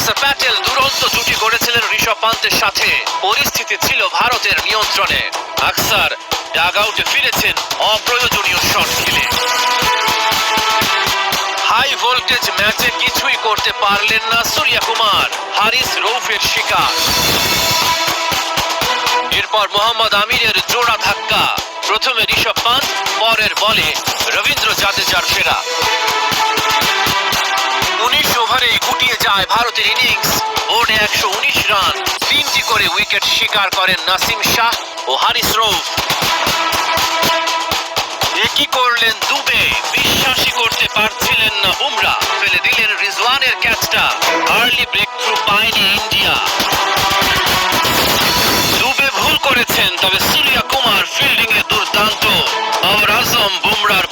অক্সর প্যাটেল দুরন্ত জুটি গড়েছিলেন ঋষভ পান্তের সাথে। পরিস্থিতি ছিল ভারতের নিয়ন্ত্রণে। অক্সর ডাগ আউটে ফিরেছেন অপ্রয়োজনীয় শট খেলে। হাই ভোল্টেজ ম্যাচে কিছুই করতে পারলেন না সূর্যকুমার। হারিস রৌফের শিকার। এরপর মোহাম্মদ আমিরের জোড়া ধাক্কা। প্রথমে ঋষভ পান্ত, পরের বলে রবীন্দ্র জাদেজার ফেরা। 19 ওভারেই গুটিয়ে যায় ভারতের ইনিংস। বোর্ডে 119 রান। 3টি করে উইকেট শিকার করেন নাসিম শাহ ও হারিস রৌফ। কি করলেন দুবে, বিশ্বাসই করতে পারছিলেন না বুমরা। ফেলে দিলেন রিজওয়ানের ক্যাচটা। আর্লি ব্রেক থ্রু পায়নি ইন্ডিয়া। দুবে ভুল করেছেন, তবে সূর্যকুমার ফিল্ডিং এ দুর্দান্ত। আর আজম বুমরার